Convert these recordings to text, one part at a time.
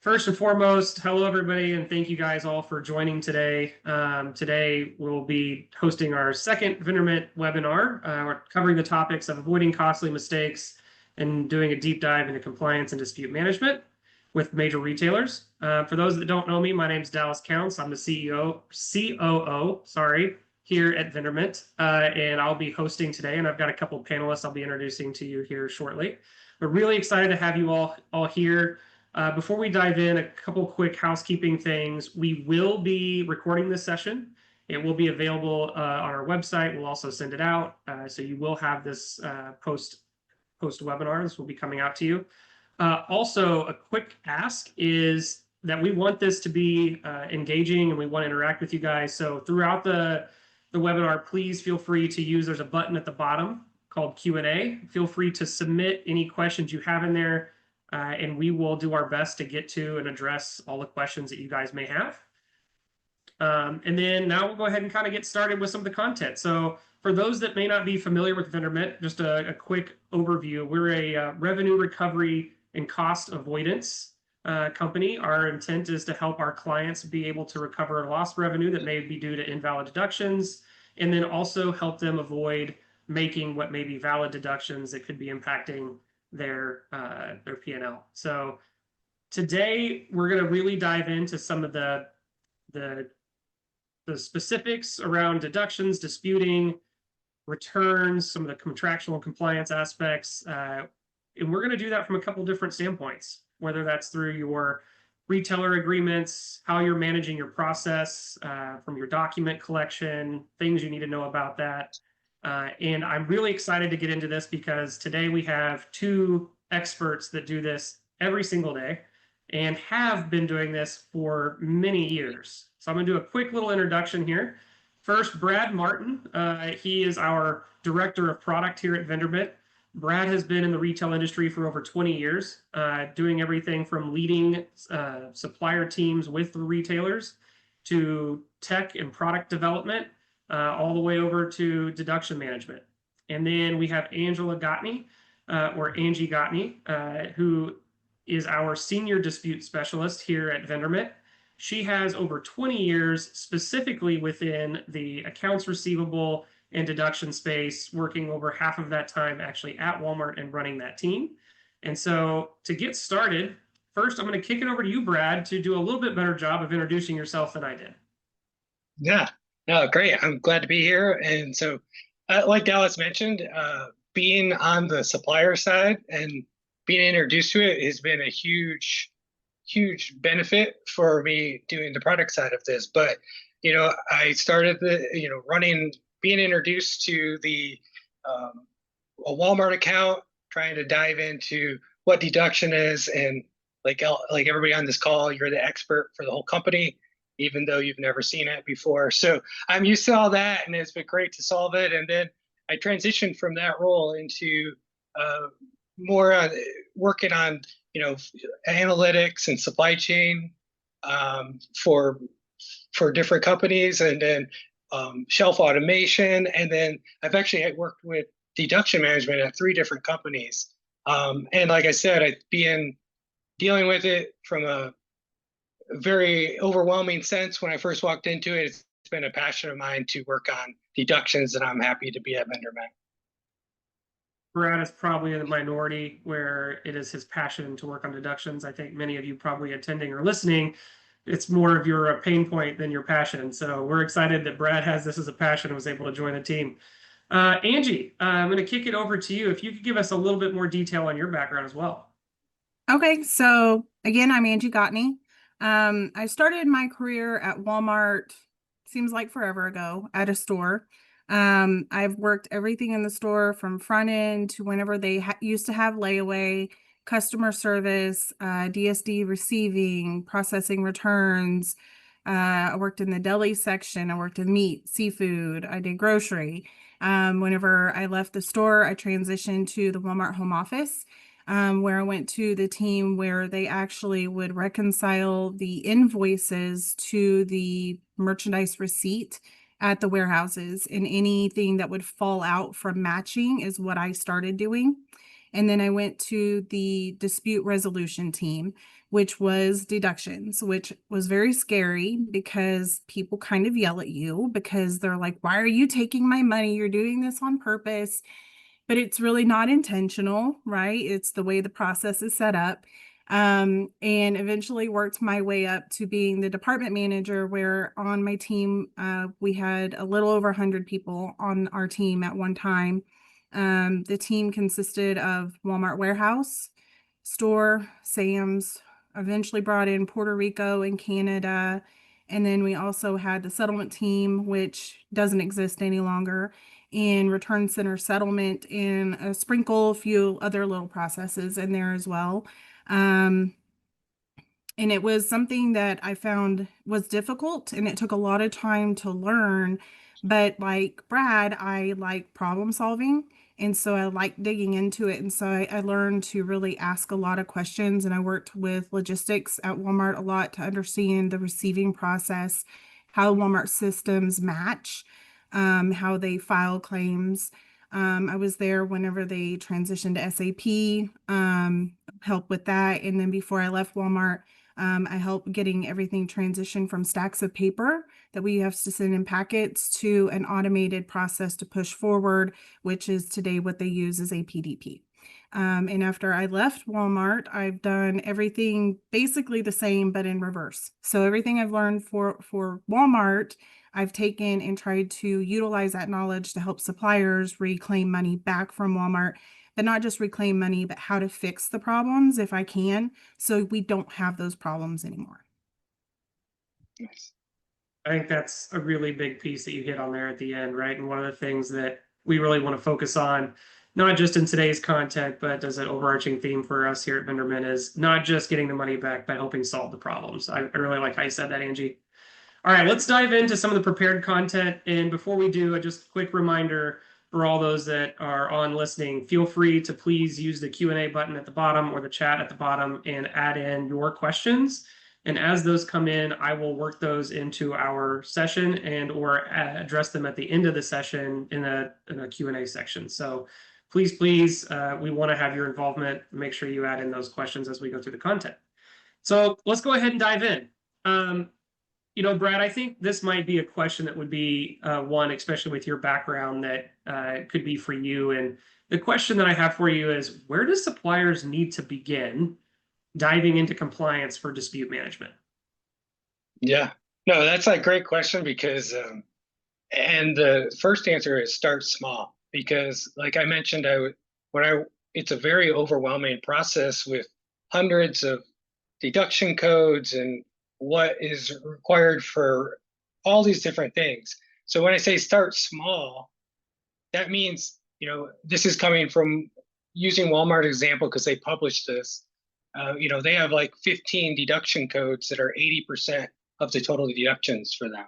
First and foremost, hello everybody, and thank you guys all for joining today. Today we'll be hosting our second Vendormint webinar. We're covering the topics of avoiding costly mistakes and doing a deep dive into compliance and dispute management with major retailers. For those that don't know me, my name is Dallas Counts. I'm the COO, here at Vendormint, and I'll be hosting today. And I've got a couple of panelists I'll be introducing to you here shortly. We're really excited to have you all here. Before we dive in, a couple quick housekeeping things. We will be recording this session. It will be available on our website. We'll also send it out. So you will have this post webinar. This will be coming out to you. Also, a quick ask is that we want this to be engaging and we want to interact with you guys. So throughout the webinar, please feel free to use, there's a button at the bottom called Q&A. Feel free to submit any questions you have in there. And we will do our best to get to and address all the questions that you guys may have. And then now we'll go ahead and kind of get started with some of the content. So for those that may not be familiar with Vendormint, just a quick overview. We're a revenue recovery and cost avoidance company. Our intent is to help our clients be able to recover lost revenue that may be due to invalid deductions, and then also help them avoid making what may be valid deductions that could be impacting their P&L. So today we're going to really dive into some of the specifics around deductions, disputing, returns, some of the contractual and compliance aspects, and we're going to do that from a couple different standpoints, whether that's through your retailer agreements, how you're managing your process, from your document collection, things you need to know about that. And I'm really excited to get into this because today we have two experts that do this every single day and have been doing this for many years. So I'm going to do a quick little introduction here. First, Brad Martin. He is our director of product here at Vendormint. Brad has been in the retail industry for over 20 years, doing everything from leading supplier teams with the retailers to tech and product development, all the way over to deduction management. And then we have Gautney, or Angie Gautney, who is our senior dispute specialist here at Vendormint. She has over 20 years specifically within the accounts receivable and deduction space, working over half of that time actually at Walmart and running that team. And so to get started, first I'm going to kick it over to you, Brad, to do a little bit better job of introducing yourself than I did. Yeah, no, great. I'm glad to be here. And so, like Dallas mentioned, being on the supplier side and being introduced to it has been a huge benefit for me doing the product side of this. But, I started being introduced to a Walmart account, trying to dive into what deduction is. And like everybody on this call, you're the expert for the whole company, even though you've never seen it before. So I'm used to all that, and it's been great to solve it. And then I transitioned from that role into more working on, analytics and supply chain for different companies, and then shelf automation. And then I've actually worked with deduction management at 3 different companies. And like I said, I've been dealing with it from a very overwhelming sense when I first walked into it. It's been a passion of mine to work on deductions, and I'm happy to be at Vendormint. Brad is probably in the minority where it is his passion to work on deductions. I think many of you probably attending or listening, it's more of your pain point than your passion. So we're excited that Brad has this as a passion and was able to join the team. Angie, I'm going to kick it over to you. If you could give us a little bit more detail on your background as well. Okay, so again, I'm Angie Gautney. I started my career at Walmart, seems like forever ago, at a store. I've worked everything in the store from front end to whenever they used to have layaway, customer service, DSD receiving, processing returns. I worked in the deli section. I worked in meat, seafood. I did grocery. Whenever I left the store, I transitioned to the Walmart home office, where I went to the team where they actually would reconcile the invoices to the merchandise receipt at the warehouses, and anything that would fall out from matching is what I started doing. And then I went to the dispute resolution team, which was deductions, which was very scary because people kind of yell at you because they're like, why are you taking my money? You're doing this on purpose. But it's really not intentional, right? It's the way the process is set up. And eventually worked my way up to being the department manager, where on my team, we had a little over 100 people on our team at one time. The team consisted of Walmart warehouse, store, Sam's, eventually brought in Puerto Rico and Canada. And then we also had the settlement team, which doesn't exist any longer, in return center settlement, and a few other little processes in there as well. And it was something that I found was difficult, and it took a lot of time to learn. But like Brad, I like problem solving. And so I like digging into it. And so I learned to really ask a lot of questions. And I worked with logistics at Walmart a lot to understand the receiving process, how Walmart systems match, how they file claims. I was there whenever they transitioned to SAP, help with that. And then before I left Walmart, I helped getting everything transitioned from stacks of paper that we have to send in packets to an automated process to push forward, which is today what they use is APDP. And after I left Walmart, I've done everything basically the same, but in reverse. So everything I've learned for Walmart, I've taken and tried to utilize that knowledge to help suppliers reclaim money back from Walmart, but not just reclaim money, but how to fix the problems if I can, so we don't have those problems anymore. Nice. I think that's a really big piece that you hit on there at the end, right? And one of the things that we really want to focus on, not just in today's content, but as an overarching theme for us here at Vendormint, is not just getting the money back, but helping solve the problems. I really like how you said that, Angie. All right, let's dive into some of the prepared content. And before we do, just a quick reminder for all those that are on listening, feel free to please use the Q&A button at the bottom or the chat at the bottom and add in your questions. And as those come in, I will work those into our session and or address them at the end of the session in a Q&A section. So please, we want to have your involvement. Make sure you add in those questions as we go through the content. So let's go ahead and dive in. Brad, I think this might be a question that would be one, especially with your background, that could be for you. And the question that I have for you is, where do suppliers need to begin diving into compliance for dispute management? Yeah, no, that's a great question because, and the first answer is start small, because like I mentioned, it's a very overwhelming process with hundreds of deduction codes and what is required for all these different things. So when I say start small, that means, this is coming from using Walmart example because they published this. They have like 15 deduction codes that are 80% of the total deductions for them.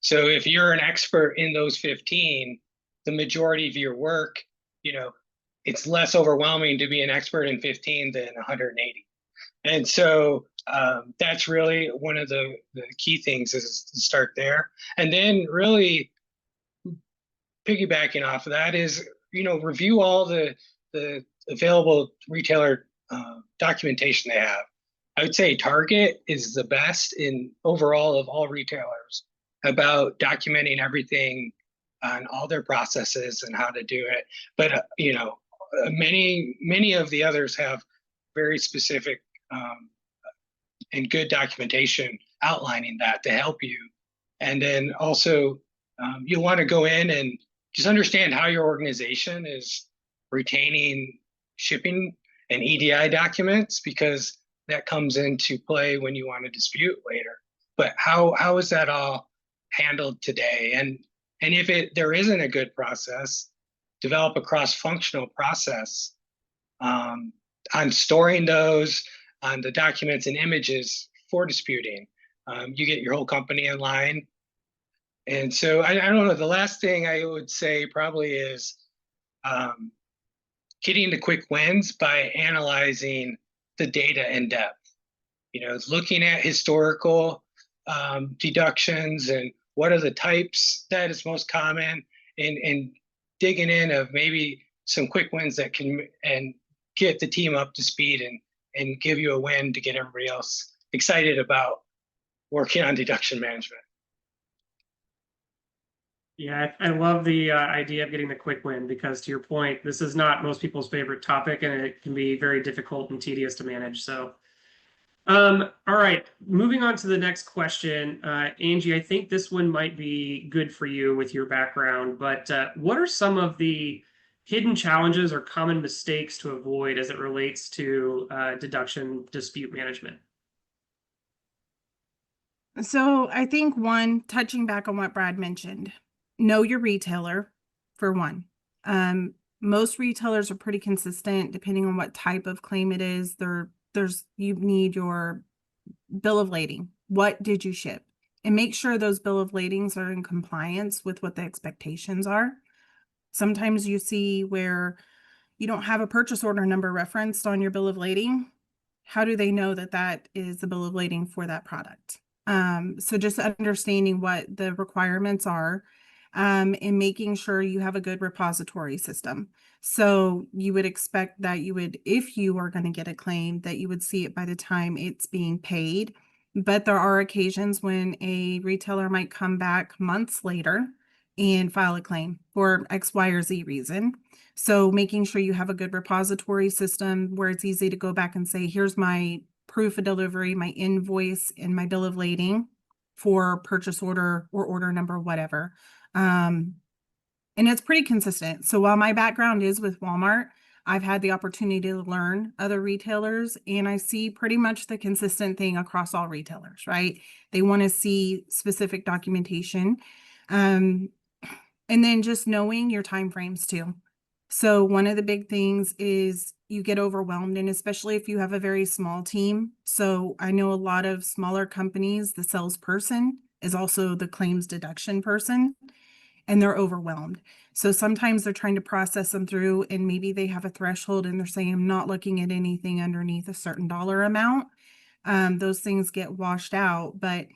So if you're an expert in those 15, the majority of your work, it's less overwhelming to be an expert in 15 than 180. And so that's really one of the key things, is to start there. And then really piggybacking off of that is, review all the available retailer documentation they have. I would say Target is the best in overall of all retailers about documenting everything on all their processes and how to do it. But, many of the others have very specific and good documentation outlining that to help you. And then also you'll want to go in and just understand how your organization is retaining shipping and EDI documents, because that comes into play when you want to dispute later. But how is that all handled today? And if there isn't a good process, develop a cross-functional process on storing those, on the documents and images for disputing. You get your whole company in line. And so I don't know, the last thing I would say probably is getting the quick wins by analyzing the data in depth. Looking at historical deductions and what are the types that is most common, and digging in of maybe some quick wins that can and get the team up to speed and give you a win to get everybody else excited about working on deduction management. Yeah, I love the idea of getting the quick win, because to your point, this is not most people's favorite topic, and it can be very difficult and tedious to manage. So, all right, moving on to the next question. Angie, I think this one might be good for you with your background, but what are some of the hidden challenges or common mistakes to avoid as it relates to deduction dispute management? So I think one, touching back on what Brad mentioned, know your retailer for one. Most retailers are pretty consistent depending on what type of claim it is. You need your bill of lading. What did you ship? And make sure those bill of ladings are in compliance with what the expectations are. Sometimes you see where you don't have a purchase order number referenced on your bill of lading. How do they know that that is the bill of lading for that product? So just understanding what the requirements are, and making sure you have a good repository system. So you would expect that if you are going to get a claim, that you would see it by the time it's being paid. But there are occasions when a retailer might come back months later and file a claim for X, Y, or Z reason. So making sure you have a good repository system where it's easy to go back and say, here's my proof of delivery, my invoice, and my bill of lading for purchase order or order number, whatever. And it's pretty consistent. So while my background is with Walmart, I've had the opportunity to learn other retailers, and I see pretty much the consistent thing across all retailers, right? They want to see specific documentation. And then just knowing your timeframes too. So one of the big things is you get overwhelmed, and especially if you have a very small team. So I know a lot of smaller companies, the salesperson is also the claims deduction person, and they're overwhelmed. So sometimes they're trying to process them through, and maybe they have a threshold and they're saying, I'm not looking at anything underneath a certain dollar amount. Those things get washed out, but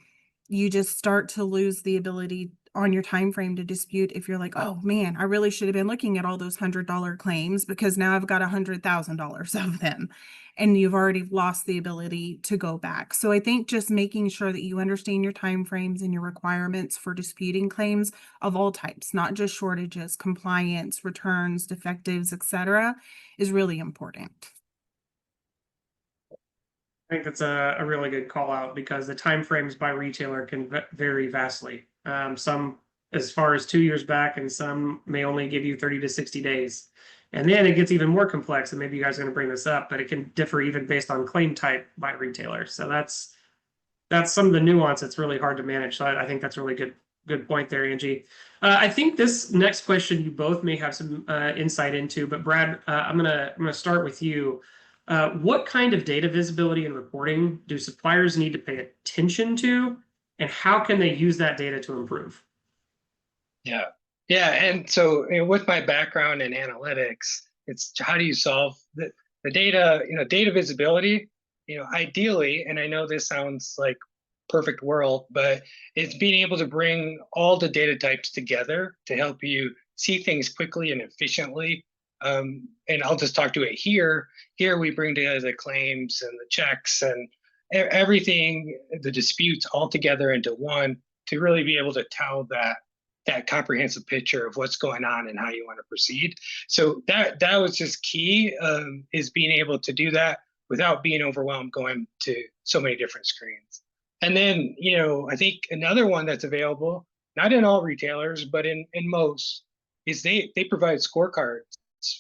you just start to lose the ability on your time frame to dispute if you're like, oh man, I really should have been looking at all those $100 claims because now I've got $100,000 of them, and you've already lost the ability to go back. So I think just making sure that you understand your time frames and your requirements for disputing claims of all types, not just shortages, compliance, returns, defectives, etc., is really important. I think that's a really good call out, because the timeframes by retailer can vary vastly. Some as far as 2 years back, and some may only give you 30 to 60 days. And then it gets even more complex, and maybe you guys are going to bring this up, but it can differ even based on claim type by retailer. So that's some of the nuance that's really hard to manage. So I think that's a really good point there, Angie. I think this next question you both may have some insight into, but Brad, I'm gonna start with you. What kind of data visibility and reporting do suppliers need to pay attention to, and how can they use that data to improve? Yeah. And so with my background in analytics, it's how do you solve the data, data visibility, ideally, and I know this sounds like perfect world, but it's being able to bring all the data types together to help you see things quickly and efficiently. And I'll just talk to it here. Here we bring together the claims and the checks and everything, the disputes all together into one to really be able to tell that comprehensive picture of what's going on and how you want to proceed. So that was just key, is being able to do that without being overwhelmed going to so many different screens. And then, I think another one that's available, not in all retailers, but in most, is they provide scorecards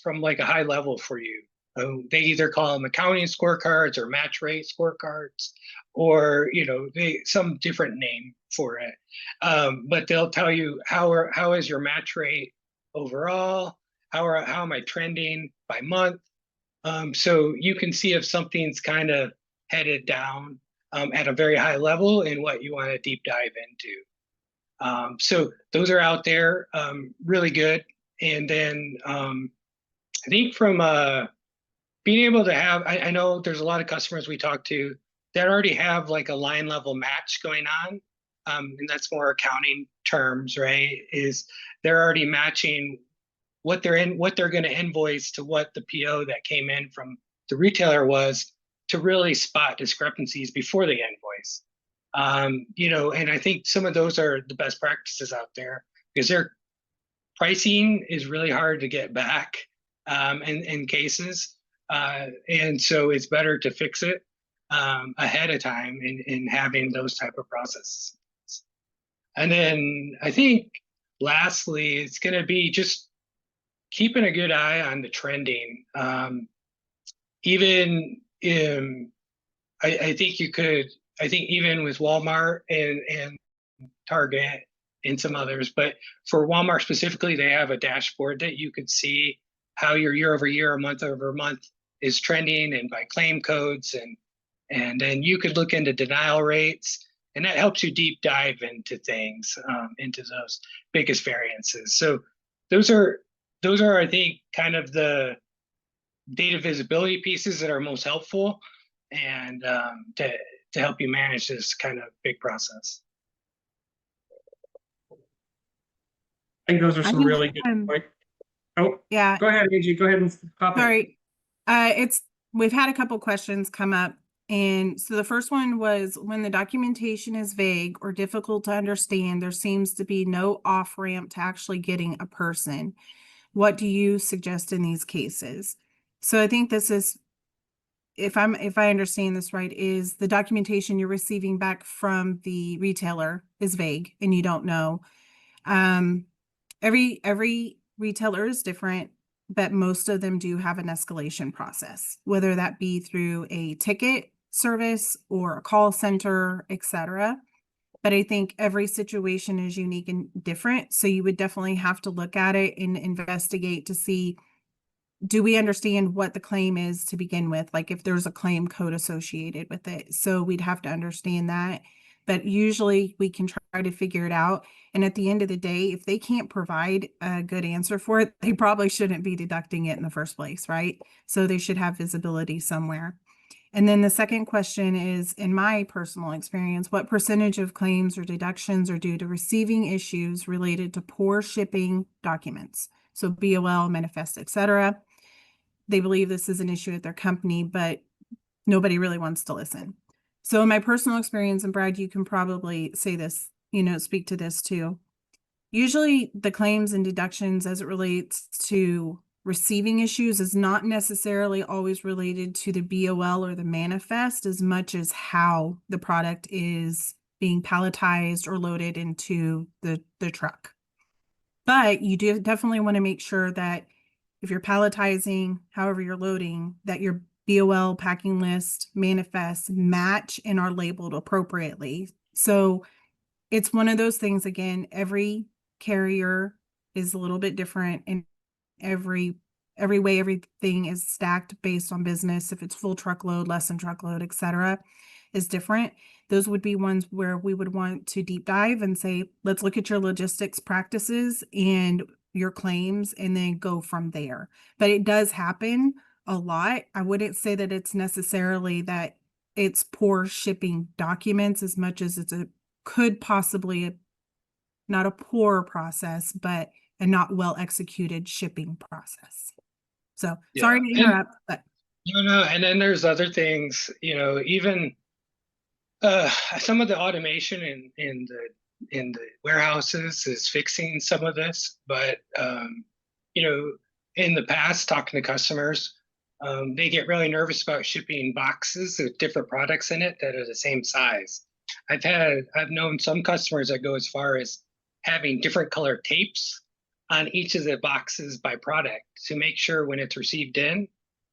from like a high level for you. They either call them accounting scorecards or match rate scorecards, or some different name for it. But they'll tell you how is your match rate overall, how am I trending by month, so you can see if something's kind of headed down at a very high level and what you want to deep dive into. So those are out there, really good. And then I think from being able to have, I know there's a lot of customers we talk to that already have like a line level match going on. And that's more accounting terms, right? Is they're already matching what they're going to invoice to what the PO that came in from the retailer was, to really spot discrepancies before they invoice. And I think some of those are the best practices out there, because their pricing is really hard to get back in cases. And so it's better to fix it ahead of time in having those type of processes. And then I think lastly, it's going to be just keeping a good eye on the trending. I think even with Walmart and Target and some others, but for Walmart specifically, they have a dashboard that you could see how your year over year or month over month is trending, and by claim codes, and then you could look into denial rates, and that helps you deep dive into things, into those biggest variances. So those are I think kind of the data visibility pieces that are most helpful, and to help you manage this kind of big process. I think those are some really good points. Oh, yeah. Go ahead, Angie. Go ahead and pop in. Sorry. We've had a couple questions come up. And so the first one was, when the documentation is vague or difficult to understand, there seems to be no off-ramp to actually getting a person. What do you suggest in these cases? So I think this is, if I understand this right, is the documentation you're receiving back from the retailer is vague and you don't know. Every retailer is different, but most of them do have an escalation process, whether that be through a ticket service or a call center, etc. But I think every situation is unique and different. So you would definitely have to look at it and investigate to see, do we understand what the claim is to begin with? Like if there's a claim code associated with it. So we'd have to understand that. But usually we can try to figure it out. And at the end of the day, if they can't provide a good answer for it, they probably shouldn't be deducting it in the first place, right? So they should have visibility somewhere. And then the second question is, in my personal experience, what percentage of claims or deductions are due to receiving issues related to poor shipping documents? So BOL, manifest, etc. They believe this is an issue at their company, but nobody really wants to listen. So in my personal experience, and Brad, you can probably say this, speak to this too. Usually the claims and deductions as it relates to receiving issues is not necessarily always related to the BOL or the manifest as much as how the product is being palletized or loaded into the truck. But you do definitely want to make sure that if you're palletizing, however you're loading, that your BOL, packing list, manifest match and are labeled appropriately. So it's one of those things, again, every carrier is a little bit different, and every way everything is stacked based on business. If it's full truckload, less than truckload, etc., is different. Those would be ones where we would want to deep dive and say, let's look at your logistics practices and your claims and then go from there. But it does happen a lot. I wouldn't say that it's necessarily that it's poor shipping documents as much as could possibly not a poor process, but a not well executed shipping process. So sorry to interrupt, but no. And then there's other things, even some of the automation in the warehouses is fixing some of this, but in the past, talking to customers, they get really nervous about shipping boxes with different products in it that are the same size. I've known some customers that go as far as having different color tapes on each of the boxes by product to make sure when it's received in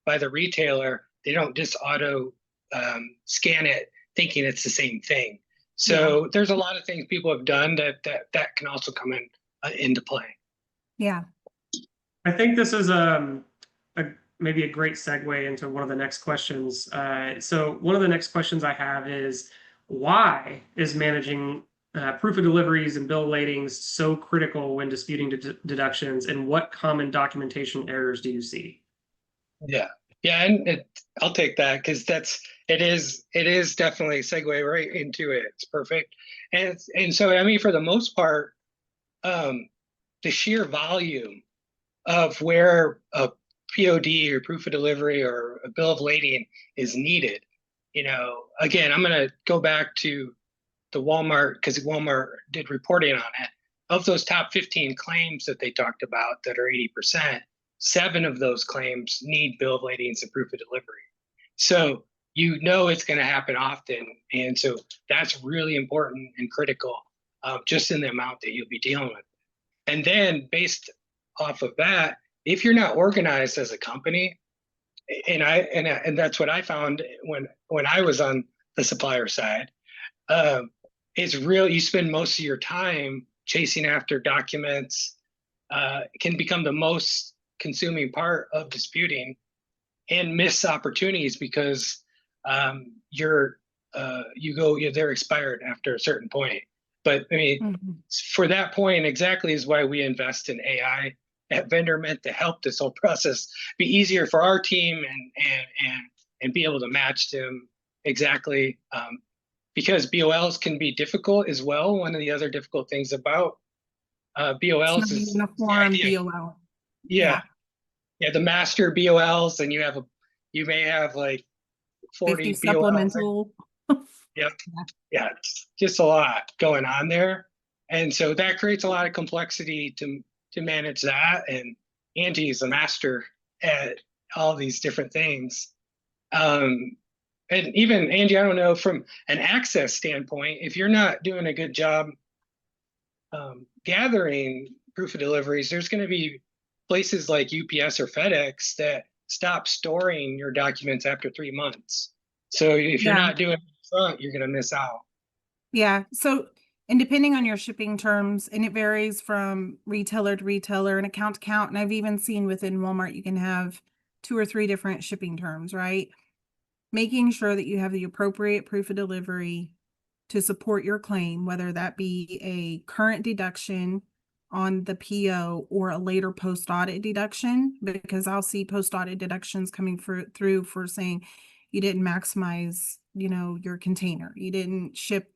by the retailer, they don't just auto scan it thinking it's the same thing. So there's a lot of things people have done that can also come into play. Yeah. I think this is maybe a great segue into one of the next questions. So one of the next questions I have is, why is managing proof of deliveries and bill ladings so critical when disputing deductions, and what common documentation errors do you see? Yeah, and I'll take that, because it is definitely a segue right into it. It's perfect, and so I mean, for the most part, the sheer volume of where a POD or proof of delivery or a bill of lading is needed. Again, I'm going to go back to the Walmart, because Walmart did reporting on it. Of those top 15 claims that they talked about that are 80%, 7 of those claims need bill of ladings and proof of delivery. So it's going to happen often. And so that's really important and critical, just in the amount that you'll be dealing with. And then based off of that, if you're not organized as a company, and that's what I found when I was on the supplier side, it's real. You spend most of your time chasing after documents. Can become the most consuming part of disputing, and miss opportunities because they're expired after a certain point. But I mean, for that point exactly is why we invest in AI at Vendormint to help this whole process be easier for our team and be able to match them exactly. Because BOLs can be difficult as well. One of the other difficult things about BOLs is uniform BOL. Yeah, the master BOLs, and you may have like 40 BOLs. Supplemental. Yep. Yeah, it's just a lot going on there, and so that creates a lot of complexity to manage that. And Angie is a master at all these different things. And even Angie, I don't know, from an access standpoint, if you're not doing a good job gathering proof of deliveries, there's going to be places like UPS or FedEx that stop storing your documents after 3 months. So if you're not doing it front, you're going to miss out. Yeah. So, and depending on your shipping terms, and it varies from retailer to retailer and account to account. And I've even seen within Walmart, you can have 2 or 3 different shipping terms, right? Making sure that you have the appropriate proof of delivery to support your claim, whether that be a current deduction on the PO or a later post-audit deduction, because I'll see post-audit deductions coming through for saying you didn't maximize, your container. You didn't ship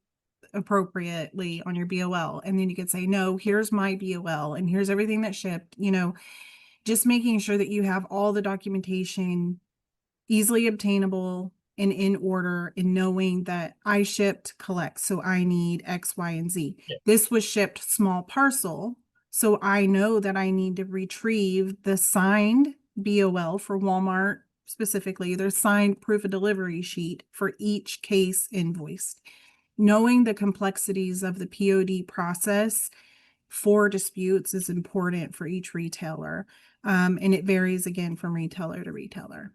appropriately on your BOL. And then you could say, no, here's my BOL and here's everything that shipped, just making sure that you have all the documentation easily obtainable and in order, and knowing that I shipped collect, so I need X, Y, and Z. Yeah. This was shipped small parcel, so I know that I need to retrieve the signed BOL for Walmart specifically, their signed proof of delivery sheet for each case invoiced. Knowing the complexities of the POD process for disputes is important for each retailer, and it varies again from retailer to retailer.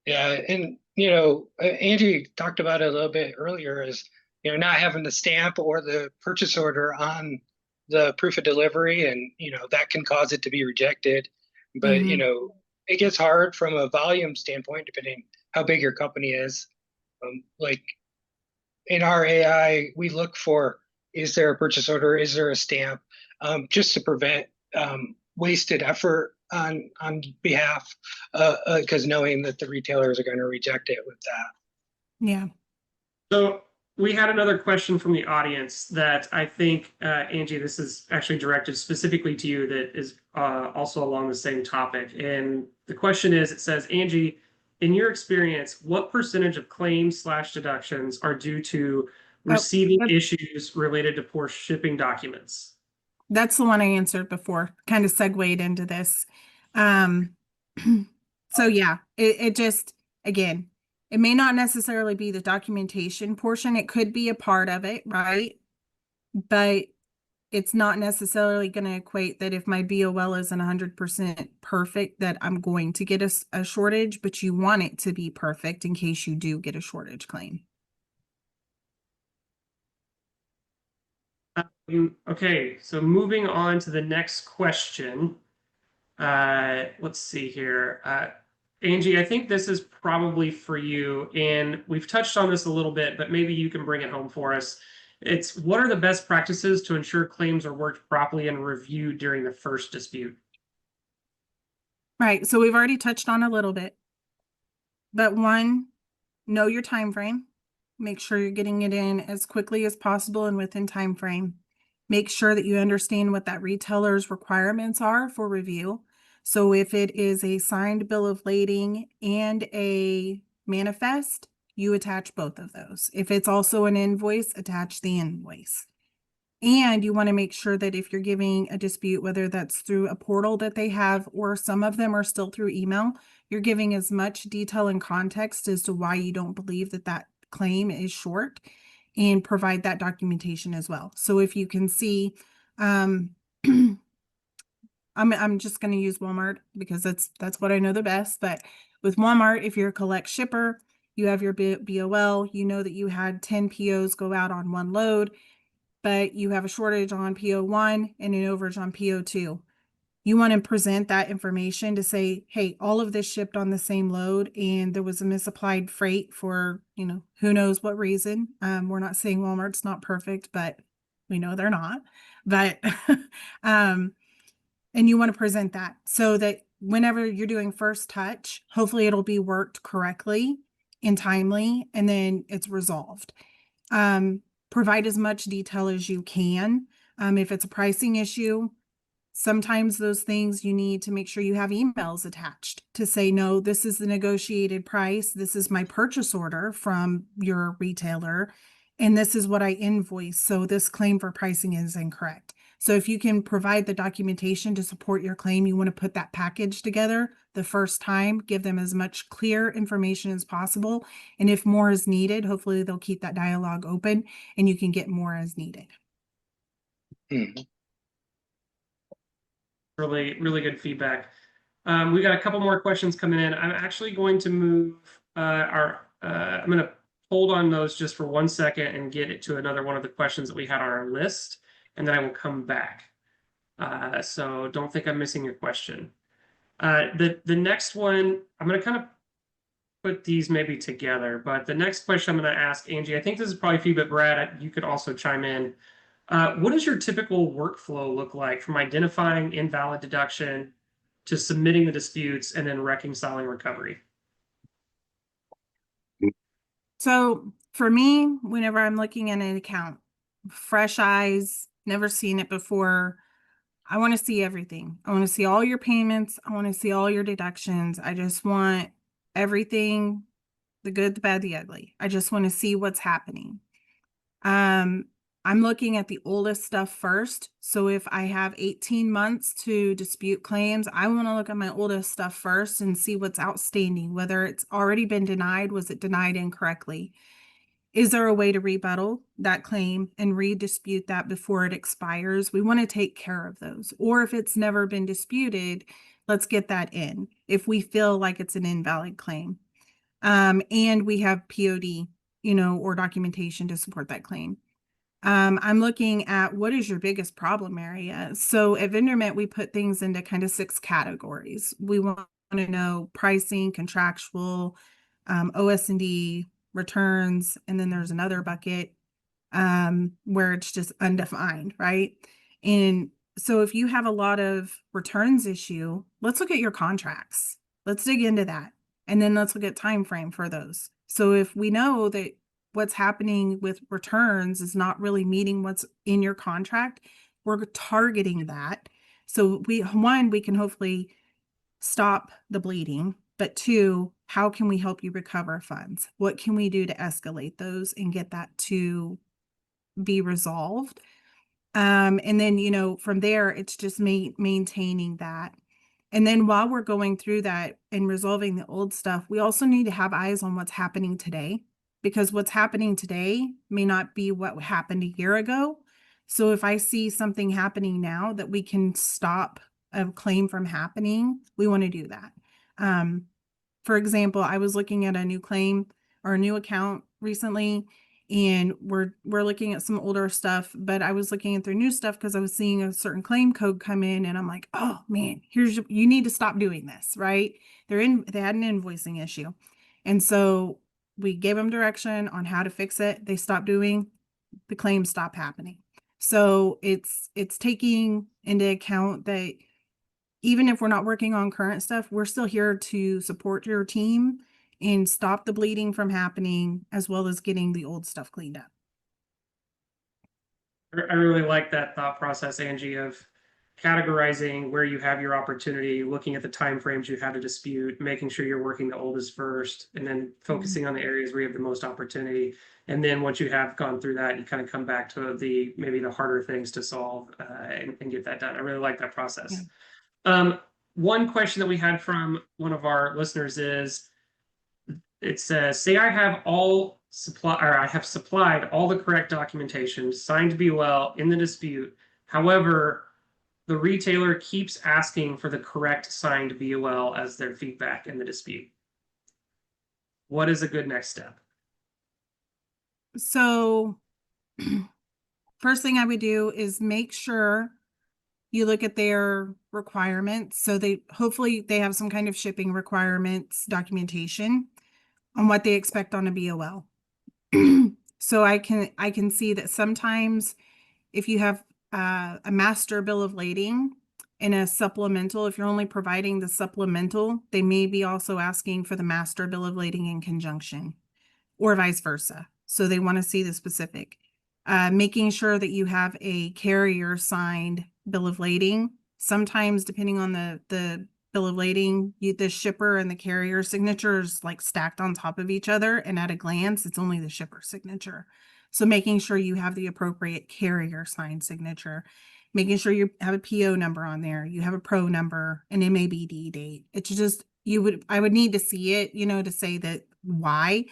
Yeah, and Angie talked about it a little bit earlier, is not having the stamp or the purchase order on the proof of delivery, and that can cause it to be rejected. But it gets hard from a volume standpoint, depending how big your company is. Like in our AI, we look for, is there a purchase order? Is there a stamp? Just to prevent wasted effort on behalf, because knowing that the retailers are going to reject it with that. Yeah. So we had another question from the audience that I think, Angie, this is actually directed specifically to you, that is also along the same topic. And the question is, it says, Angie, in your experience, what percentage of claims/deductions are due to receiving issues related to poor shipping documents? That's the one I answered before, kind of segued into this. So yeah, it just, again, it may not necessarily be the documentation portion. It could be a part of it, right? But it's not necessarily going to equate that if my BOL isn't 100% perfect, that I'm going to get a shortage, but you want it to be perfect in case you do get a shortage claim. Okay, so moving on to the next question. Let's see here. Angie, I think this is probably for you, and we've touched on this a little bit, but maybe you can bring it home for us. It's, what are the best practices to ensure claims are worked properly and reviewed during the first dispute? Right, so we've already touched on a little bit, but one, know your time frame. Make sure you're getting it in as quickly as possible and within time frame. Make sure that you understand what that retailer's requirements are for review. So if it is a signed bill of lading and a manifest, you attach both of those. If it's also an invoice, attach the invoice. And you want to make sure that if you're giving a dispute, whether that's through a portal that they have, or some of them are still through email, you're giving as much detail and context as to why you don't believe that that claim is short, and provide that documentation as well. So if you can see, I'm just going to use Walmart because that's what I know the best. But with Walmart, if you're a collect shipper, you have your BOL, you know that you had 10 POs go out on one load, but you have a shortage on PO1 and an overage on PO2. You want to present that information to say, hey, all of this shipped on the same load and there was a misapplied freight for, who knows what reason. We're not saying Walmart's not perfect, but we know they're not. But, and you want to present that so that whenever you're doing first touch, hopefully it'll be worked correctly and timely, and then it's resolved. Provide as much detail as you can. If it's a pricing issue, sometimes those things you need to make sure you have emails attached to say, no, this is the negotiated price. This is my purchase order from your retailer, and this is what I invoice. So this claim for pricing is incorrect. So if you can provide the documentation to support your claim, you want to put that package together the first time, give them as much clear information as possible. And if more is needed, hopefully they'll keep that dialogue open and you can get more as needed. Mm-hmm. Really, really good feedback. We got a couple more questions coming in. I'm actually going to move I'm going to hold on those just for 1 second and get it to another one of the questions that we had on our list, and then I will come back. So don't think I'm missing your question. The next one, I'm going to kind of put these maybe together, but the next question I'm going to ask Angie, I think this is probably for you, but Brad, you could also chime in. What does your typical workflow look like from identifying invalid deduction to submitting the disputes and then reconciling recovery? So for me, whenever I'm looking at an account, fresh eyes, never seen it before, I want to see everything. I want to see all your payments. I want to see all your deductions. I just want everything, the good, the bad, the ugly. I just want to see what's happening. I'm looking at the oldest stuff first. So if I have 18 months to dispute claims, I want to look at my oldest stuff first and see what's outstanding, whether it's already been denied, was it denied incorrectly? Is there a way to rebuttal that claim and redispute that before it expires? We want to take care of those. Or if it's never been disputed, let's get that in if we feel like it's an invalid claim. And we have POD, or documentation to support that claim. I'm looking at what is your biggest problem area. So at Vendormint, we put things into kind of 6 categories. We want to know pricing, contractual, OS&D, returns, and then there's another bucket where it's just undefined, right? And so if you have a lot of returns issue, let's look at your contracts. Let's dig into that. And then let's look at time frame for those. So if we know that what's happening with returns is not really meeting what's in your contract, we're targeting that. So we can hopefully stop the bleeding, but 2, how can we help you recover funds? What can we do to escalate those and get that to be resolved? And then, from there, it's just maintaining that. And then while we're going through that and resolving the old stuff, we also need to have eyes on what's happening today, because what's happening today may not be what happened a year ago. So if I see something happening now that we can stop a claim from happening, we want to do that. For example, I was looking at a new claim or a new account recently, and we're looking at some older stuff, but I was looking at their new stuff because I was seeing a certain claim code come in, and I'm like, oh man, you need to stop doing this, right? They had an invoicing issue. And so we gave them direction on how to fix it. They stopped doing, the claims stopped happening. So it's taking into account that even if we're not working on current stuff, we're still here to support your team and stop the bleeding from happening, as well as getting the old stuff cleaned up. I really like that thought process, Angie, of categorizing where you have your opportunity, looking at the timeframes you have to dispute, making sure you're working the oldest first, and then focusing on the areas where you have the most opportunity. And then once you have gone through that, you kind of come back to the maybe the harder things to solve and get that done. I really like that process. One question that we had from one of our listeners is, it says, say I have supplied all the correct documentation, signed to be well in the dispute. However, the retailer keeps asking for the correct signed BOL as their feedback in the dispute. What is a good next step? So first thing I would do is make sure you look at their requirements. So hopefully they have some kind of shipping requirements documentation on what they expect on a BOL. So I can see that sometimes if you have a master bill of lading and a supplemental, if you're only providing the supplemental, they may be also asking for the master bill of lading in conjunction, or vice versa. So they want to see the specific. Making sure that you have a carrier signed bill of lading. Sometimes, depending on the bill of lading, the shipper and the carrier signatures like stacked on top of each other, and at a glance, it's only the shipper signature. So making sure you have the appropriate carrier signed signature, making sure you have a PO number on there, you have a pro number, an MABD date. It's just I would need to see it, to say that why.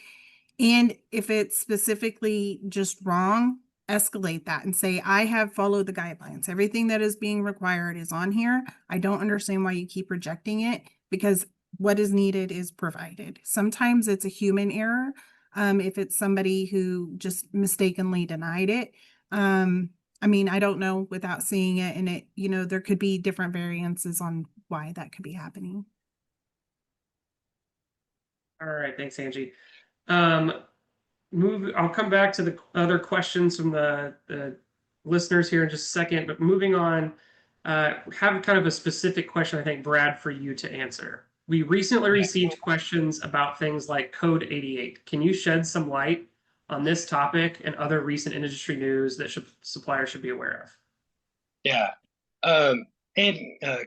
And if it's specifically just wrong, escalate that and say, I have followed the guidelines. Everything that is being required is on here. I don't understand why you keep rejecting it, because what is needed is provided. Sometimes it's a human error. If it's somebody who just mistakenly denied it. I don't know without seeing it, and there could be different variances on why that could be happening. All right, thanks, Angie. I'll come back to the other questions from the listeners here in just a second, but moving on, have kind of a specific question, I think, Brad, for you to answer. We recently received questions about things like Code 88. Can you shed some light on this topic and other recent industry news that suppliers should be aware of? Yeah. And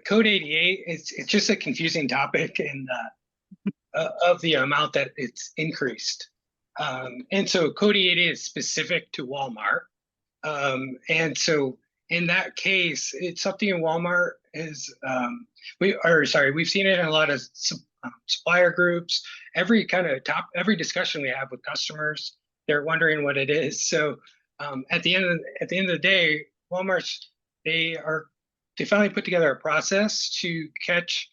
Code 88, it's just a confusing topic and of the amount that it's increased. And so Code 88 is specific to Walmart. And so in that case, it's something in Walmart is, we've seen it in a lot of supplier groups. Every discussion we have with customers, they're wondering what it is. So at the end of the day, Walmart's, they finally put together a process to catch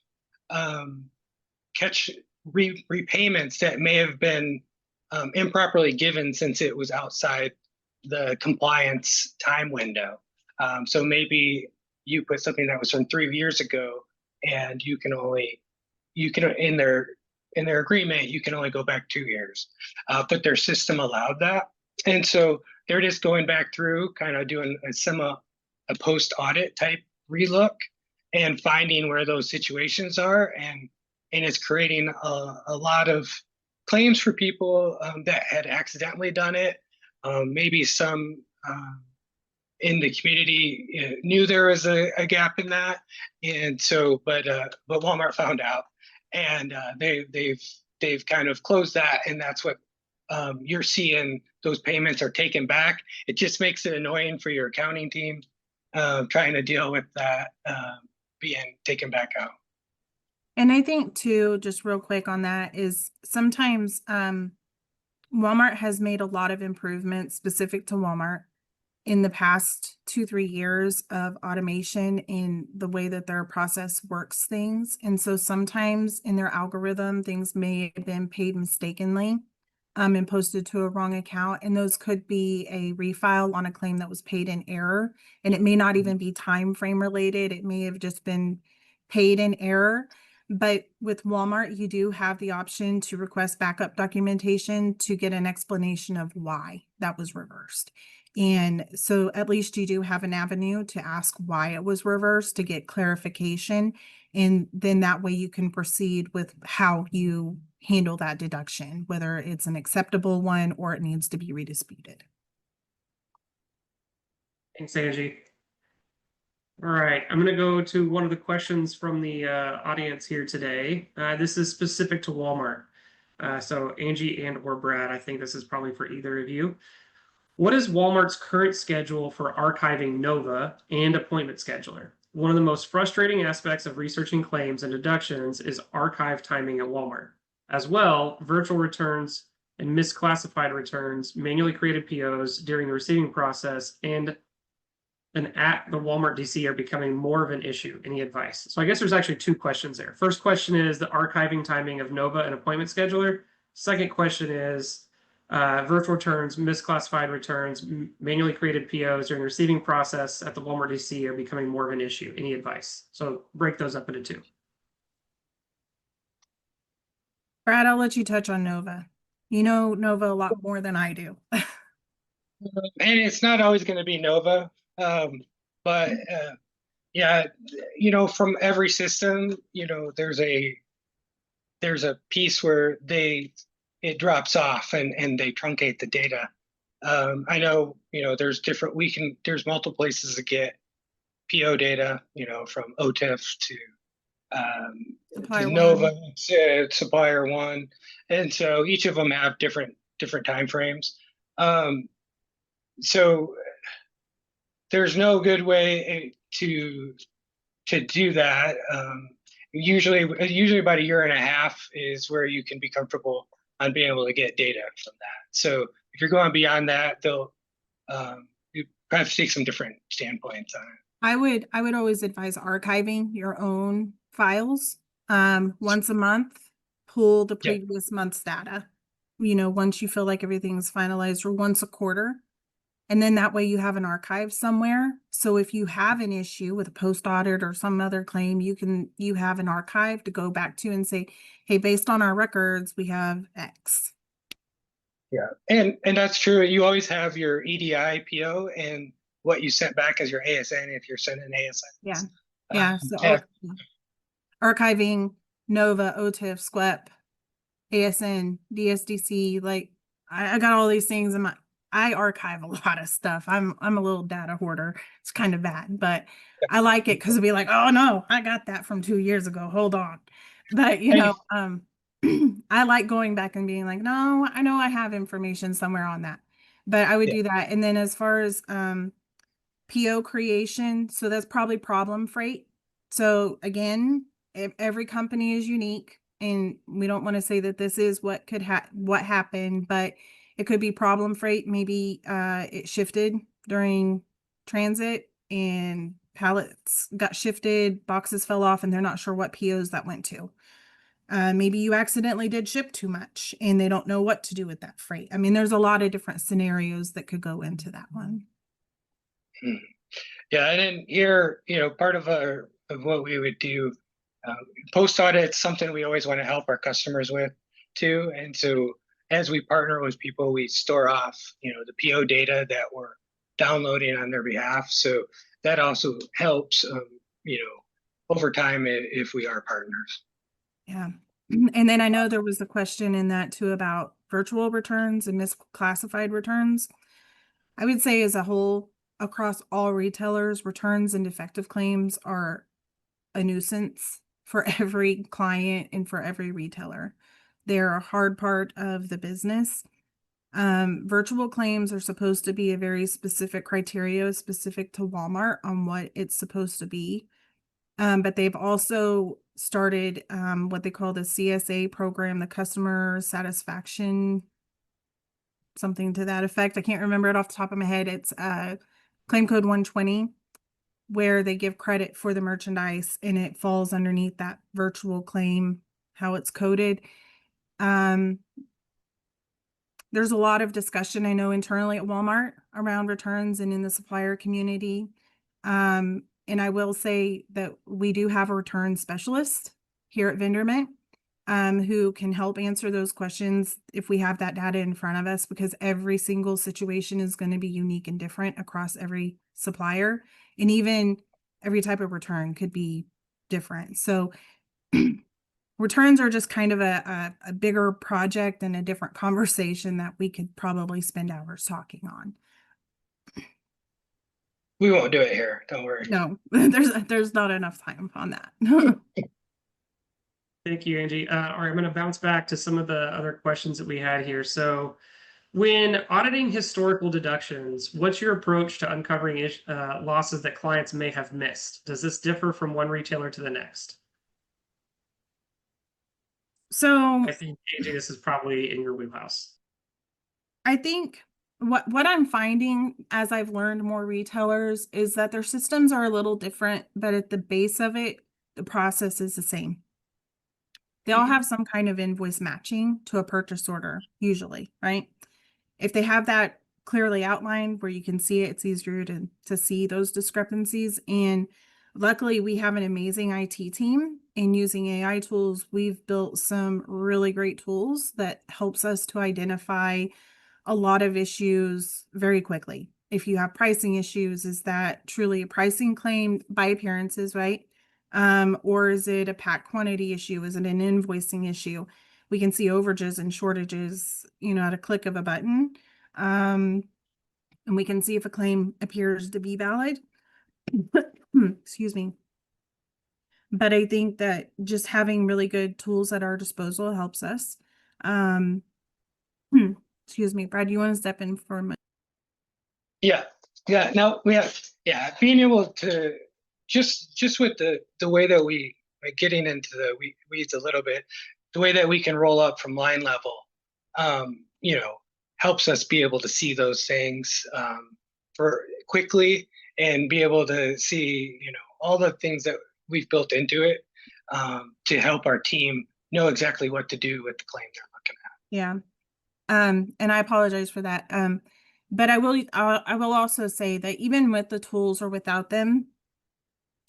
repayments that may have been improperly given since it was outside the compliance time window. So maybe you put something that was from 3 years ago, and in their agreement, you can only go back 2 years, but their system allowed that. And so they're just going back through, kind of doing a post audit type relook and finding where those situations are, and it's creating a lot of claims for people that had accidentally done it. Maybe some in the community knew there was a gap in that, and so, but Walmart found out, and they've kind of closed that, and that's what you're seeing. Those payments are taken back. It just makes it annoying for your accounting team trying to deal with that being taken back out. And I think too, just real quick on that, is sometimes Walmart has made a lot of improvements specific to Walmart in the past 2-3 years of automation in the way that their process works things. And so sometimes in their algorithm, things may have been paid mistakenly and posted to a wrong account. And those could be a refile on a claim that was paid in error. And it may not even be time frame related. It may have just been paid in error. But with Walmart, you do have the option to request backup documentation to get an explanation of why that was reversed. And so at least you do have an avenue to ask why it was reversed to get clarification. And then that way you can proceed with how you handle that deduction, whether it's an acceptable one or it needs to be redisputed. Thanks, Angie. All right, I'm going to go to one of the questions from the audience here today. This is specific to Walmart. So Angie and or Brad, I think this is probably for either of you. What is Walmart's current schedule for archiving Nova and appointment scheduler? One of the most frustrating aspects of researching claims and deductions is archive timing at Walmart. As well, virtual returns and misclassified returns, manually created POs during the receiving process, and at the Walmart DC are becoming more of an issue. Any advice? So I guess there's actually two questions there. First question is the archiving timing of Nova and appointment scheduler. Second question is virtual returns, misclassified returns, manually created POs during the receiving process at the Walmart DC are becoming more of an issue. Any advice? So break those up into two. Brad, I'll let you touch on Nova. You know Nova a lot more than I do. And it's not always going to be Nova. But yeah, from every system, there's a piece where it drops off and they truncate the data. I know, there's multiple places to get PO data, from OTIF to Nova, to Supplier One, and so each of them have different time frames. So there's no good way to do that. Usually about a year and a half is where you can be comfortable on being able to get data from that. So if you're going beyond that, they'll you have to take some different standpoints on it. I would always advise archiving your own files. Once a month, pull the previous month's data. Once you feel like everything's finalized, or once a quarter. And then that way you have an archive somewhere. So if you have an issue with a post audit or some other claim, you have an archive to go back to and say, hey, based on our records, we have X. Yeah, and that's true. You always have your EDI PO and what you sent back as your ASN if you're sending ASN. Yeah. So archiving Nova, OTIF, SQEP, ASN, DSDC, like I got all these things in my. I archive a lot of stuff. I'm a little data hoarder. It's kind of bad, but I like it because it'll be like, oh no, I got that from 2 years ago. Hold on. But I like going back and being like, no, I know I have information somewhere on that. But I would do that. And then as far as PO creation, so that's probably problem freight. So again, every company is unique, and we don't want to say that this is what happened, but it could be problem freight. Maybe it shifted during transit and pallets got shifted, boxes fell off, and they're not sure what POs that went to. Maybe you accidentally did ship too much and they don't know what to do with that freight. I mean, there's a lot of different scenarios that could go into that one. Yeah, and then here, part of what we would do, post audit, something we always want to help our customers with too. And so as we partner with people, we store off, the PO data that we're downloading on their behalf. So that also helps, over time if we are partners. Yeah. And then I know there was a question in that too about virtual returns and misclassified returns. I would say as a whole, across all retailers, returns and defective claims are a nuisance for every client and for every retailer. They're a hard part of the business. Virtual claims are supposed to be a very specific criteria specific to Walmart on what it's supposed to be. But they've also started what they call the CSA program, the customer satisfaction, something to that effect. I can't remember it off the top of my head. It's claim code 120, where they give credit for the merchandise and it falls underneath that virtual claim, how it's coded. There's a lot of discussion, I know, internally at Walmart around returns and in the supplier community. And I will say that we do have a return specialist here at Vendormint who can help answer those questions if we have that data in front of us, because every single situation is going to be unique and different across every supplier. And even every type of return could be different. So returns are just kind of a bigger project and a different conversation that we could probably spend hours talking on. we won't do it here. Don't worry. No, there's not enough time on that. Thank you, Angie. All right, I'm going to bounce back to some of the other questions that we had here. So, when auditing historical deductions, what's your approach to uncovering losses that clients may have missed? Does this differ from one retailer to the next? So I think, Angie, this is probably in your wheelhouse. I think what I'm finding as I've learned more retailers is that their systems are a little different, but at the base of it, the process is the same. They all have some kind of invoice matching to a purchase order, usually, right? If they have that clearly outlined where you can see it, it's easier to see those discrepancies. And luckily, we have an amazing IT team. And using AI tools, we've built some really great tools that helps us to identify a lot of issues very quickly. If you have pricing issues, is that truly a pricing claim by appearances, right? Or is it a pack quantity issue? Is it an invoicing issue? We can see overages and shortages, at a click of a button. And we can see if a claim appears to be valid. Excuse me. But I think that just having really good tools at our disposal helps us. Excuse me, Brad, you want to step in for a minute? Yeah. No, being able to just with the way that we are getting into the weeds a little bit, the way that we can roll up from line level, helps us be able to see those things for quickly and be able to see, all the things that we've built into it to help our team know exactly what to do with the claim they're looking at. Yeah. And I apologize for that. But I will also say that even with the tools or without them,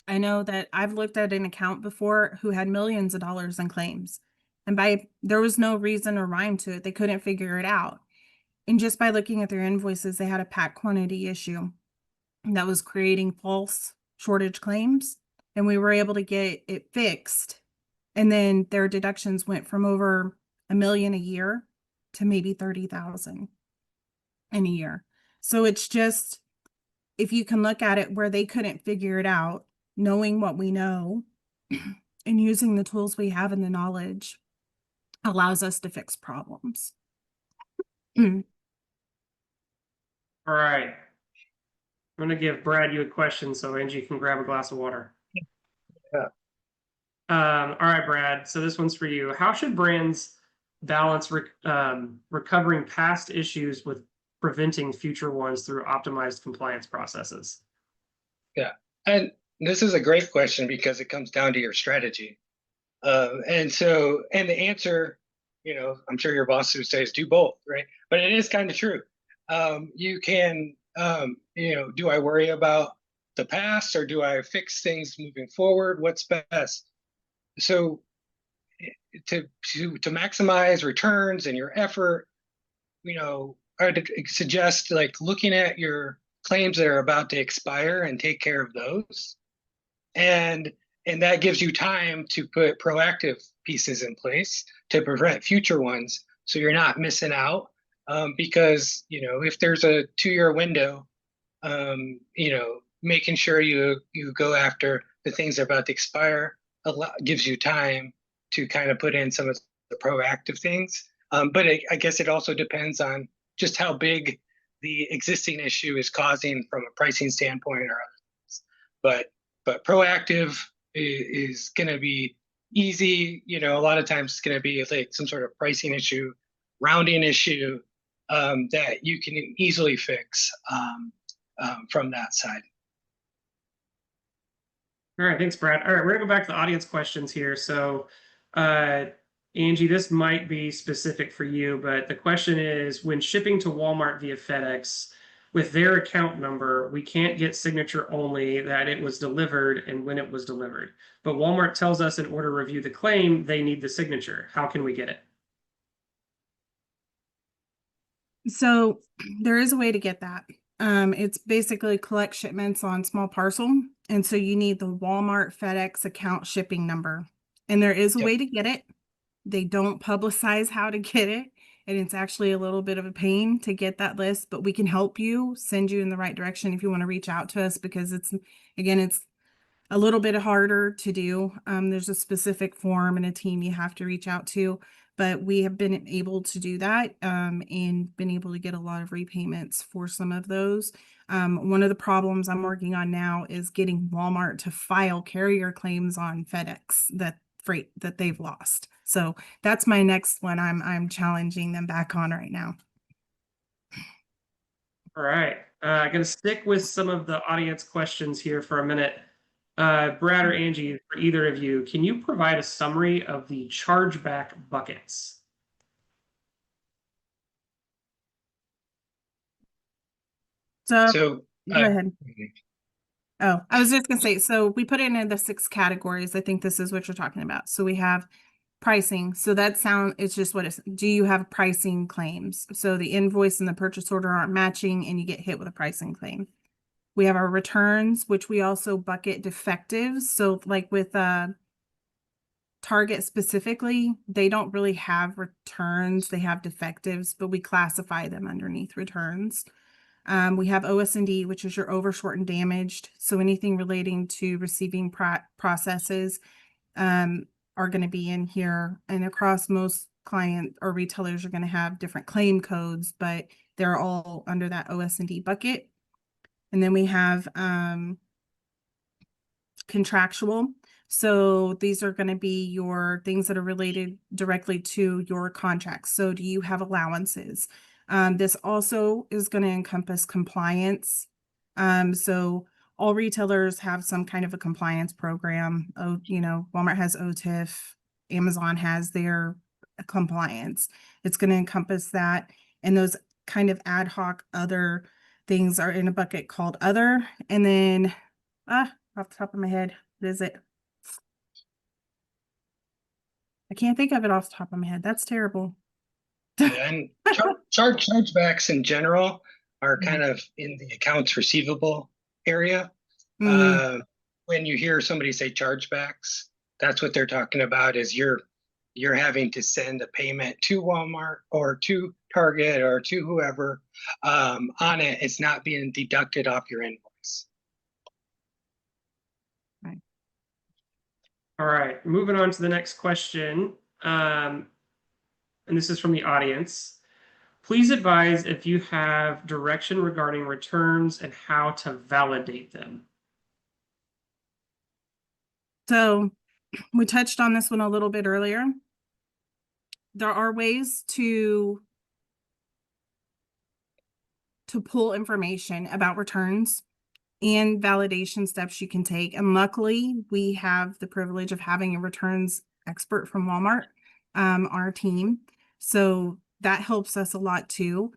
I know that I've looked at an account before who had millions of dollars in claims, and there was no reason or rhyme to it. They couldn't figure it out. And just by looking at their invoices, they had a pack quantity issue that was creating false shortage claims. And we were able to get it fixed. And then their deductions went from over $1 million a year to maybe 30,000 in a year. So it's just, if you can look at it where they couldn't figure it out, knowing what we know and using the tools we have and the knowledge allows us to fix problems. All right. I'm going to give Brad you a question so Angie can grab a glass of water. Yeah. All right, Brad. So this one's for you. How should brands balance recovering past issues with preventing future ones through optimized compliance processes? Yeah. And this is a great question because it comes down to your strategy. And the answer, I'm sure your boss would say is do both, right? But it is kind of true. You can, do I worry about the past or do I fix things moving forward? What's best? So to maximize returns and your effort, I would suggest like looking at your claims that are about to expire and take care of those. And that gives you time to put proactive pieces in place to prevent future ones. So you're not missing out because, if there's a 2-year window, making sure you go after the things that are about to expire gives you time to kind of put in some of the proactive things. But I guess it also depends on just how big the existing issue is causing from a pricing standpoint or other things. But proactive is going to be easy. A lot of times it's going to be like some sort of pricing issue, rounding issue that you can easily fix from that side. All right, thanks, Brad. All right, we're gonna go back to the audience questions here. So, Angie, this might be specific for you, but the question is, when shipping to Walmart via FedEx, with their account number, we can't get signature only that it was delivered and when it was delivered. But Walmart tells us in order to review the claim, they need the signature. How can we get it? So there is a way to get that. It's basically collect shipments on small parcel. And so you need the Walmart FedEx account shipping number. And there is a way to get it. They don't publicize how to get it. and it's actually a little bit of a pain to get that list, but we can help you, send you in the right direction if you want to reach out to us, because it's a little bit harder to do. There's a specific form and a team you have to reach out to, but we have been able to do that and been able to get a lot of repayments for some of those. One of the problems I'm working on now is getting Walmart to file carrier claims on FedEx, that freight that they've lost. So that's my next one I'm challenging them back on right now. All right. I'm going to stick with some of the audience questions here for a minute. Brad or Angie, for either of you, can you provide a summary of the chargeback buckets? So go ahead. Oh, I was just gonna say, so we put it into the 6 categories. I think this is what you're talking about. So we have pricing. So it's just what do you have pricing claims? So the invoice and the purchase order aren't matching and you get hit with a pricing claim. We have our returns, which we also bucket defectives. So like with Target specifically, they don't really have returns. They have defectives, but we classify them underneath returns. We have OS&D, which is your overshort and damaged. So anything relating to receiving processes are going to be in here. And across most client or retailers, you're going to have different claim codes, but they're all under that OS&D bucket. And then we have contractual. So these are going to be your things that are related directly to your contracts. So do you have allowances? This also is going to encompass compliance. So all retailers have some kind of a compliance program. Oh, Walmart has OTIF, Amazon has their compliance. It's going to encompass that. And those kind of ad hoc other things are in a bucket called other. And then, off the top of my head, what is it? I can't think of it off the top of my head. That's terrible. Yeah, and chargebacks in general are kind of in the accounts receivable area. When you hear somebody say chargebacks, that's what they're talking about, is you're having to send a payment to Walmart or to Target or to whoever on it. It's not being deducted off your invoice. Right. All right, moving on to the next question. And this is from the audience. Please advise if you have direction regarding returns and how to validate them. So we touched on this one a little bit earlier. There are ways to pull information about returns and validation steps you can take. And luckily, we have the privilege of having a returns expert from Walmart, our team. So that helps us a lot too,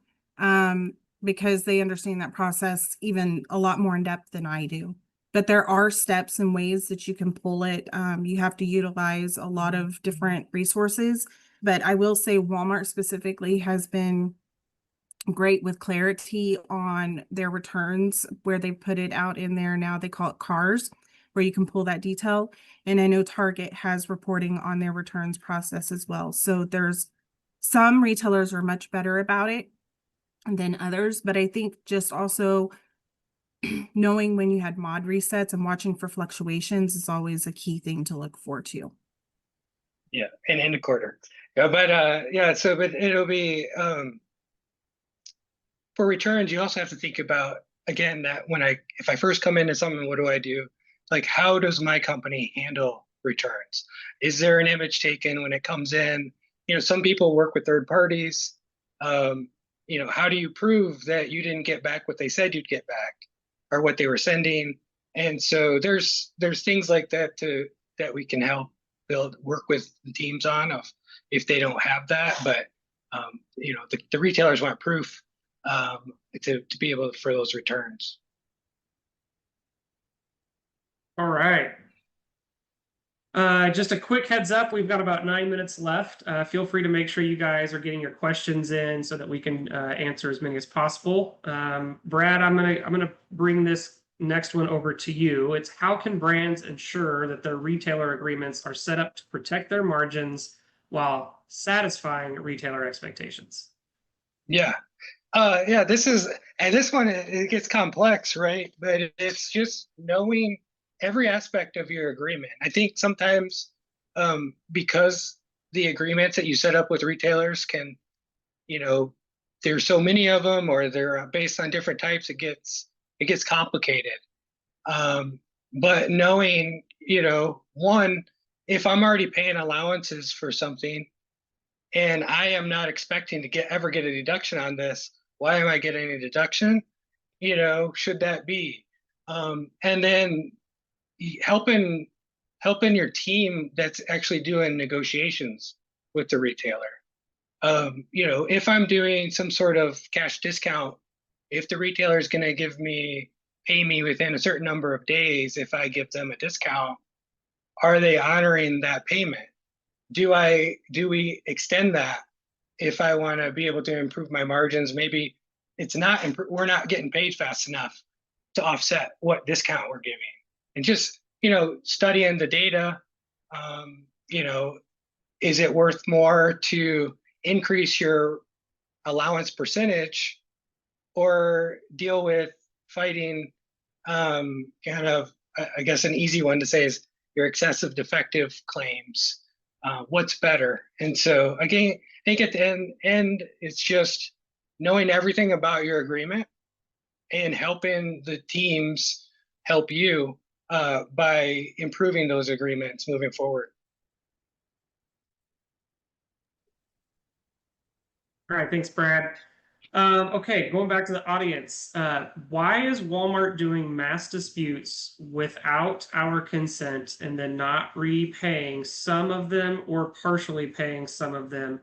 because they understand that process even a lot more in depth than I do. But there are steps and ways that you can pull it. You have to utilize a lot of different resources. But I will say Walmart specifically has been great with clarity on their returns, where they put it out in there. Now they call it CARS, where you can pull that detail. And I know Target has reporting on their returns process as well. So there's some retailers are much better about it than others, but I think just also knowing when you had mod resets and watching for fluctuations is always a key thing to look for too. Yeah, and in a quarter. Yeah, but but it'll be for returns, you also have to think about, again, that if I first come into something, what do I do? Like, how does my company handle returns? Is there an image taken when it comes in? Some people work with third parties. How do you prove that you didn't get back what they said you'd get back or what they were sending? And so there's things like that that we can help work with the teams on if they don't have that. But the retailers want proof to be able for those returns. All right. Just a quick heads up, we've got about 9 minutes left. Feel free to make sure you guys are getting your questions in so that we can answer as many as possible. Brad, I'm gonna bring this next one over to you. It's how can brands ensure that their retailer agreements are set up to protect their margins while satisfying retailer expectations. Yeah. Yeah, this one, it gets complex, right? But it's just knowing every aspect of your agreement. I think sometimes because the agreements that you set up with retailers can, there's so many of them, or they're based on different types, it gets complicated. But knowing, one, if I'm already paying allowances for something and I am not expecting to ever get a deduction on this, why am I getting a deduction? Should that be? And then helping your team that's actually doing negotiations with the retailer. If I'm doing some sort of cash discount, if the retailer is going to pay me within a certain number of days, if I give them a discount, are they honoring that payment? Do we extend that if I want to be able to improve my margins? Maybe we're not getting paid fast enough to offset what discount we're giving. And just, studying the data, is it worth more to increase your allowance percentage or deal with fighting kind of, I guess an easy one to say is your excessive defective claims? What's better? And so again, I think at the end, it's just knowing everything about your agreement and helping the teams help you by improving those agreements moving forward. All right, thanks, Brad. Okay, going back to the audience. Why is Walmart doing mass disputes without our consent and then not repaying some of them or partially paying some of them,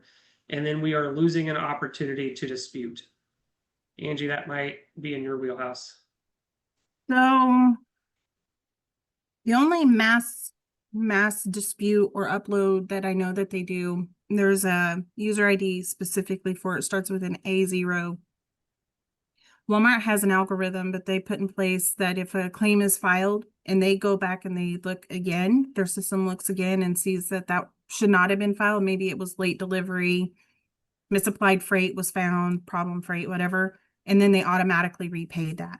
and then we are losing an opportunity to dispute? Angie, that might be in your wheelhouse. So the only mass dispute or upload that I know that they do, there's a user ID specifically for it, starts with an A0. Walmart has an algorithm that they put in place that if a claim is filed and they go back and they look again, their system looks again and sees that should not have been filed. Maybe it was late delivery, misapplied freight was found, problem freight, whatever, and then they automatically repay that.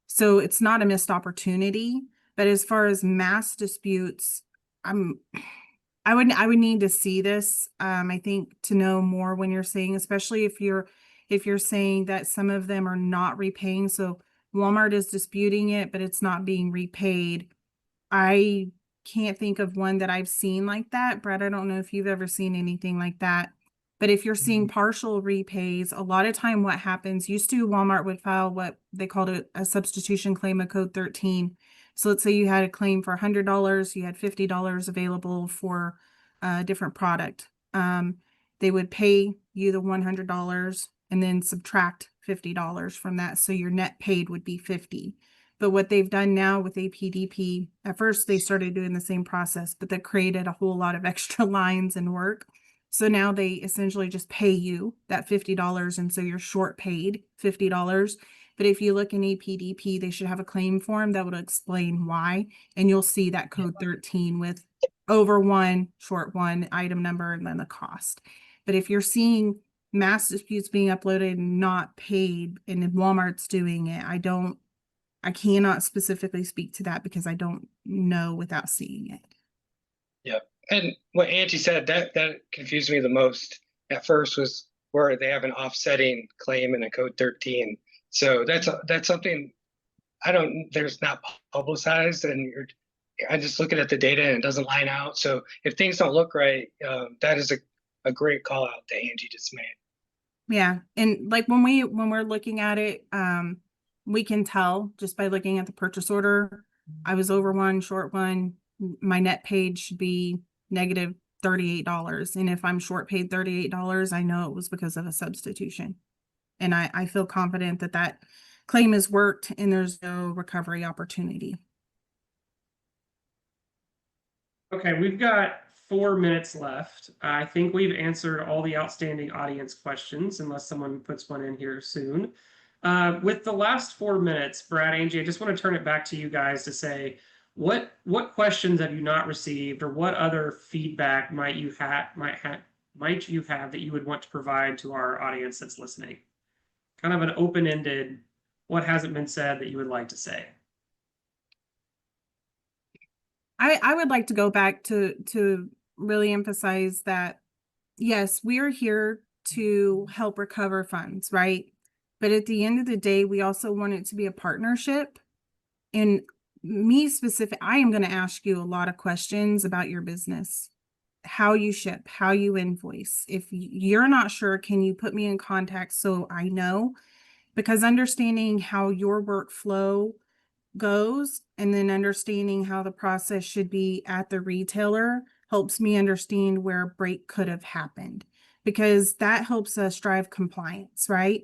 So it's not a missed opportunity. But as far as mass disputes, I would need to see this. I think to know more when you're saying, especially if you're saying that some of them are not repaying. So Walmart is disputing it, but it's not being repaid. I can't think of one that I've seen like that. Brad, I don't know if you've ever seen anything like that. But if you're seeing partial repays, a lot of time what happens, used to Walmart would file what they called a substitution claim, a code 13. So let's say you had a claim for $100, you had $50 available for a different product. They would pay you the $100 and then subtract $50 from that. So your net paid would be $50. But what they've done now with APDP, at first they started doing the same process, but that created a whole lot of extra lines and work. So now they essentially just pay you that $50, and so you're short paid $50. But if you look in APDP, they should have a claim form that would explain why, and you'll see that code 13 with over one, short one, item number, and then the cost. But if you're seeing mass disputes being uploaded and not paid, and if Walmart's doing it, I cannot specifically speak to that because I don't know without seeing it. Yeah. And what Angie said, that confused me the most at first, was where they have an offsetting claim in a code 13. So that's something there's not publicized, and I'm just looking at the data and it doesn't line out. So if things don't look right, that is a great call out that Angie just made. Yeah. And like when we're looking at it, we can tell just by looking at the purchase order, I was over one, short one, my net paid should be negative $38. And if I'm short paid $38, I know it was because of a substitution. And I feel confident that claim is worked and there's no recovery opportunity. Okay, we've got 4 minutes left. I think we've answered all the outstanding audience questions, unless someone puts one in here soon. With the last 4 minutes, Brad, Angie, I just want to turn it back to you guys to say, what questions have you not received, or what other feedback might you have that you would want to provide to our audience that's listening? Kind of an open-ended, what hasn't been said that you would like to say? I would like to go back to really emphasize that, yes, we are here to help recover funds, right? But at the end of the day, we also want it to be a partnership. And me specific, I am going to ask you a lot of questions about your business, how you ship, how you invoice. If you're not sure, can you put me in contact so I know? Because understanding how your workflow goes and then understanding how the process should be at the retailer helps me understand where a break could have happened, because that helps us drive compliance, right?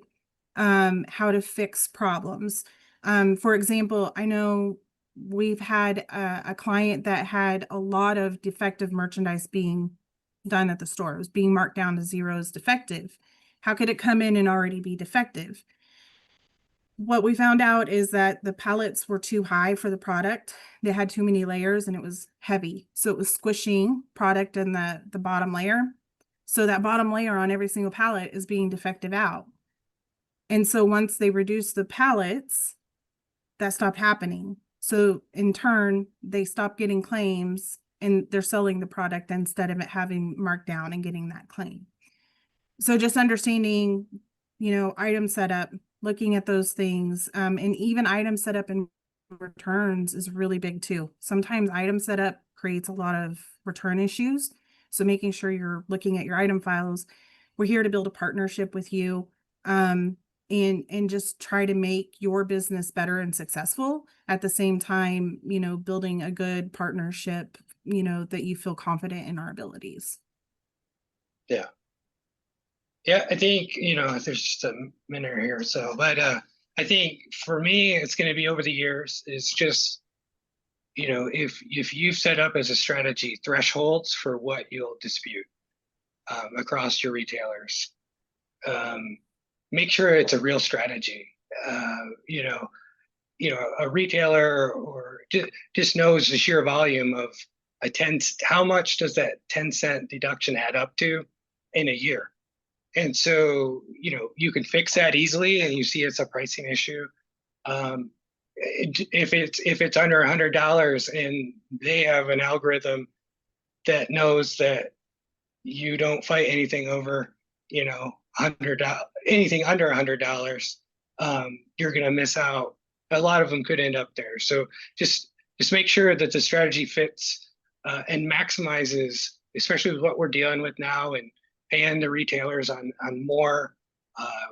How to fix problems. For example, I know we've had a client that had a lot of defective merchandise being done at the store. It was being marked down to 0 as defective. How could it come in and already be defective? What we found out is that the pallets were too high for the product. They had too many layers and it was heavy. So it was squishing product in the bottom layer. So that bottom layer on every single pallet is being defective out. And so once they reduced the pallets, that stopped happening. So in turn, they stopped getting claims and they're selling the product instead of it having marked down and getting that claim. So just understanding, item setup, looking at those things, and even item setup and returns is really big too. Sometimes item setup creates a lot of return issues. So making sure you're looking at your item files. We're here to build a partnership with you, and just try to make your business better and successful at the same time, building a good partnership, that you feel confident in our abilities. Yeah. Yeah, I think, there's just a minute here or so, but I think for me, it's going to be over the years is just, if you've set up as a strategy thresholds for what you'll dispute across your retailers, make sure it's a real strategy. A retailer or just knows the sheer volume of how much does that 10-cent deduction add up to in a year? And so, you can fix that easily and you see it's a pricing issue. If it's under $100 and they have an algorithm that knows that you don't fight anything over, $100, anything under $100, you're going to miss out. A lot of them could end up there. So just make sure that the strategy fits and maximizes, especially with what we're dealing with now and paying the retailers on more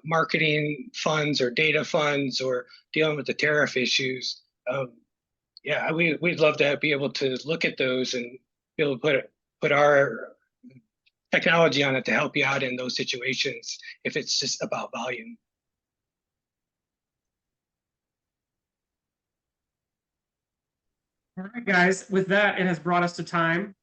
marketing funds or data funds or dealing with the tariff issues. We'd love to be able to look at those and be able to put our technology on it to help you out in those situations if it's just about volume. All right, guys, with that, it has brought us to time.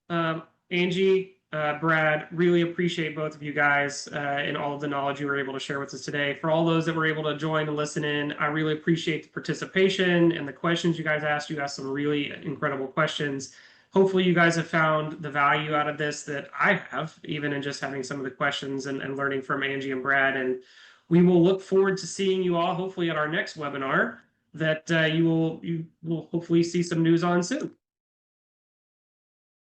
Angie, Brad, really appreciate both of you guys and all of the knowledge you were able to share with us today. For all those that were able to join and listen in, I really appreciate the participation and the questions you guys asked. You asked some really incredible questions. Hopefully you guys have found the value out of this that I have, even in just having some of the questions and learning from Angie and Brad. And we will look forward to seeing you all hopefully at our next webinar that you will hopefully see some news on soon.